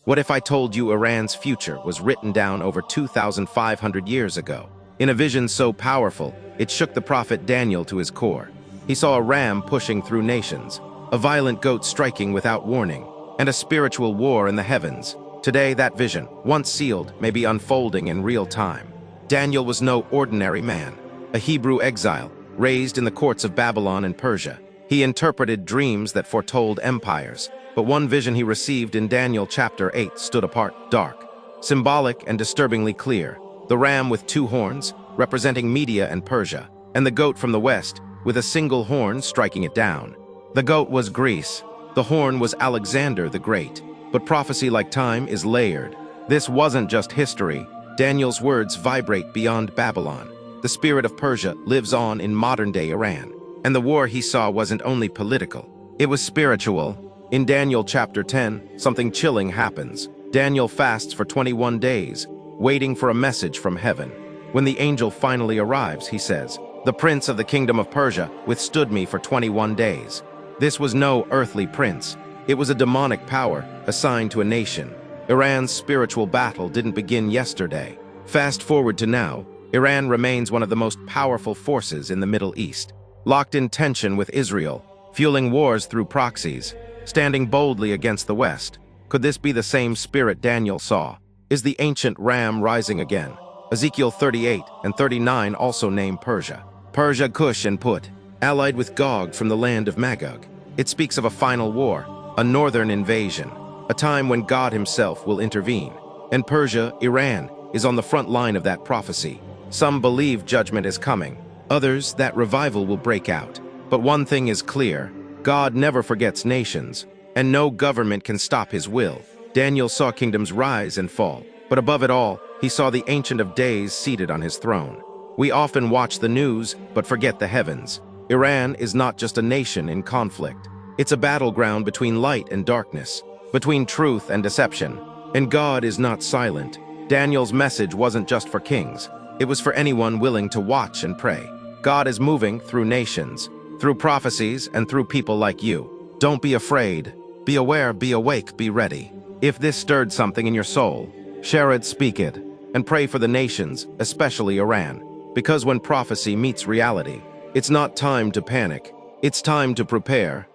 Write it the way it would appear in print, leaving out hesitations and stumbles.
What if I told you Iran's future was written down over 2,500 years ago? In a vision so powerful, it shook the prophet Daniel to his core. He saw a ram pushing through nations, a violent goat striking without warning, and a spiritual war in the heavens. Today, that vision, once sealed, may be unfolding in real time. Daniel was no ordinary man, a Hebrew exile, raised in the courts of Babylon and Persia. He interpreted dreams that foretold empires, but one vision he received in Daniel chapter 8 stood apart, dark, symbolic and disturbingly clear. The ram with two horns, representing Media and Persia, and the goat from the west, with a single horn striking it down. The goat was Greece, the horn was Alexander the Great. But prophecy, like time, is layered. This wasn't just history. Daniel's words vibrate beyond Babylon. The spirit of Persia lives on in modern-day Iran. And the war he saw wasn't only political, it was spiritual. In Daniel chapter 10, something chilling happens. Daniel fasts for 21 days, waiting for a message from heaven. When the angel finally arrives, he says, "The prince of the kingdom of Persia withstood me for 21 days." This was no earthly prince. It was a demonic power assigned to a nation. Iran's spiritual battle didn't begin yesterday. Fast forward to now, Iran remains one of the most powerful forces in the Middle East, locked in tension with Israel, fueling wars through proxies, standing boldly against the West. Could this be the same spirit Daniel saw? Is the ancient ram rising again? Ezekiel 38 and 39 also name Persia. Persia, Cush, and Put, allied with Gog from the land of Magog. It speaks of a final war, a northern invasion, a time when God himself will intervene. And Persia, Iran, is on the front line of that prophecy. Some believe judgment is coming, others that revival will break out. But one thing is clear, God never forgets nations, and no government can stop his will. Daniel saw kingdoms rise and fall, but above it all, he saw the Ancient of Days seated on his throne. We often watch the news, but forget the heavens. Iran is not just a nation in conflict. It's a battleground between light and darkness, between truth and deception. And God is not silent. Daniel's message wasn't just for kings. It was for anyone willing to watch and pray. God is moving through nations, through prophecies, and through people like you. Don't be afraid. Be aware, be awake, be ready. If this stirred something in your soul, share it, speak it, and pray for the nations, especially Iran. Because when prophecy meets reality, it's not time to panic. It's time to prepare.